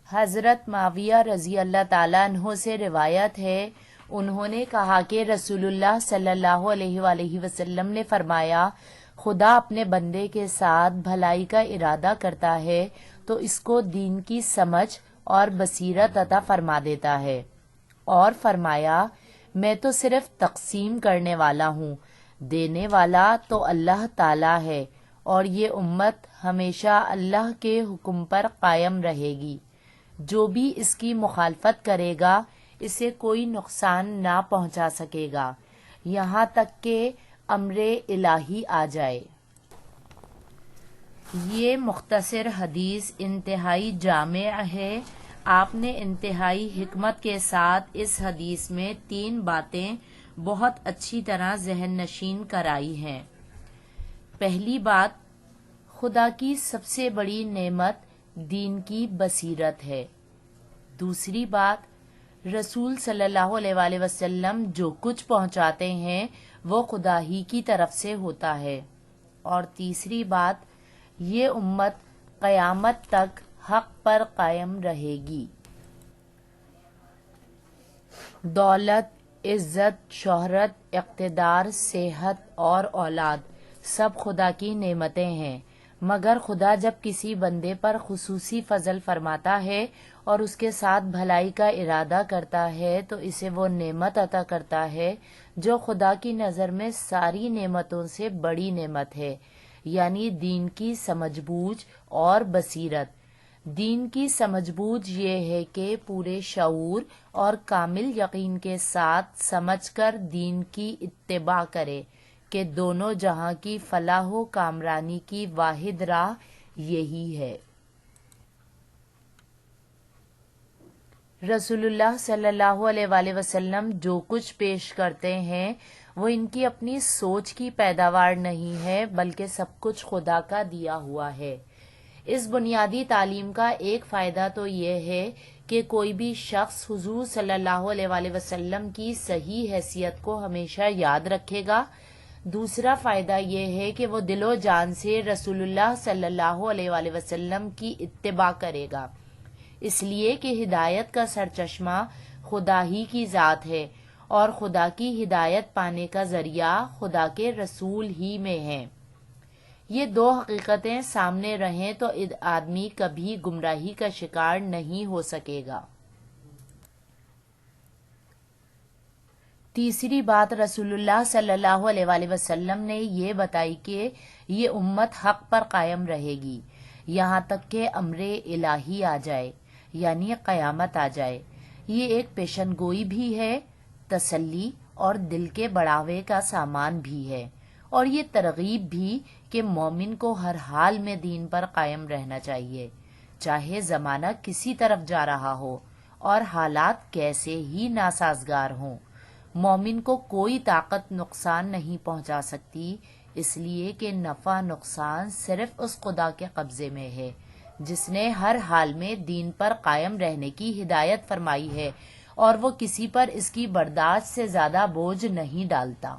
حضرت معاویہ رضی اللہ تعالیٰ عنہ سے روایت ہے، انہوں نے کہا کہ رسول اللہ صلی اللہ علیہ وآلہ وسلم نے فرمایا، خدا اپنے بندے کے ساتھ بھلائی کا ارادہ کرتا ہے تو اس کو دین کی سمجھ اور بصیرت عطا فرما دیتا ہے، اور فرمایا میں تو صرف تقسیم کرنے والا ہوں، دینے والا تو اللہ تعالیٰ ہے، اور یہ امت ہمیشہ اللہ کے حکم پر قائم رہے گی، جو بھی اس کی مخالفت کرے گا اسے کوئی نقصان نہ پہنچا سکے گا یہاں تک کہ امر الہی آ جائے۔ یہ مختصر حدیث انتہائی جامع ہے۔ آپ نے انتہائی حکمت کے ساتھ اس حدیث میں 3 باتیں بہت اچھی طرح ذہن نشین کرائی ہیں۔ پہلی بات، خدا کی سب سے بڑی نعمت دین کی بصیرت ہے۔ دوسری بات، رسول صلی اللہ علیہ وآلہ وسلم جو کچھ پہنچاتے ہیں وہ خدا ہی کی طرف سے ہوتا ہے۔ اور تیسری بات، یہ امت قیامت تک حق پر قائم رہے گی۔ دولت، عزت، شہرت، اقتدار، صحت اور اولاد سب خدا کی نعمتیں ہیں، مگر خدا جب کسی بندے پر خصوصی فضل فرماتا ہے اور اس کے ساتھ بھلائی کا ارادہ کرتا ہے تو اسے وہ نعمت عطا کرتا ہے جو خدا کی نظر میں ساری نعمتوں سے بڑی نعمت ہے، یعنی دین کی سمجھ بوجھ اور بصیرت۔ دین کی سمجھ بوجھ یہ ہے کہ پورے شعور اور کامل یقین کے ساتھ سمجھ کر دین کی اتباع کرے کہ دونوں جہاں کی فلاح و کامرانی کی واحد راہ یہی ہے۔ رسول اللہ صلی اللہ علیہ وآلہ وسلم جو کچھ پیش کرتے ہیں وہ ان کی اپنی سوچ کی پیداوار نہیں ہے، بلکہ سب کچھ خدا کا دیا ہوا ہے۔ اس بنیادی تعلیم کا ایک فائدہ تو یہ ہے کہ کوئی بھی شخص حضور صلی اللہ علیہ وآلہ وسلم کی صحیح حیثیت کو ہمیشہ یاد رکھے گا۔ دوسرا فائدہ یہ ہے کہ وہ دل و جان سے رسول اللہ صلی اللہ علیہ وآلہ وسلم کی اتباع کرے گا، اس لیے کہ ہدایت کا سرچشمہ خدا ہی کی ذات ہے، اور خدا کی ہدایت پانے کا ذریعہ خدا کے رسول ہی میں ہے۔ یہ 2 حقیقتیں سامنے رہیں تو آدمی کبھی گمراہی کا شکار نہیں ہو سکے گا۔ تیسری بات، رسول اللہ صلی اللہ علیہ وآلہ وسلم نے یہ بتائی کہ یہ امت حق پر قائم رہے گی یہاں تک کہ امر الہی آ جائے، یعنی قیامت آ جائے۔ یہ ایک پیشن گوئی بھی ہے، تسلی اور دل کے بڑھاوے کا سامان بھی ہے، اور یہ ترغیب بھی کہ مومن کو ہر حال میں دین پر قائم رہنا چاہیے، چاہے زمانہ کسی طرف جا رہا ہو اور حالات کیسے ہی ناسازگار ہوں۔ مومن کو کوئی طاقت نقصان نہیں پہنچا سکتی، اس لیے کہ نفع نقصان صرف اس خدا کے قبضے میں ہے جس نے ہر حال میں دین پر قائم رہنے کی ہدایت فرمائی ہے، اور وہ کسی پر اس کی برداشت سے زیادہ بوجھ نہیں ڈالتا۔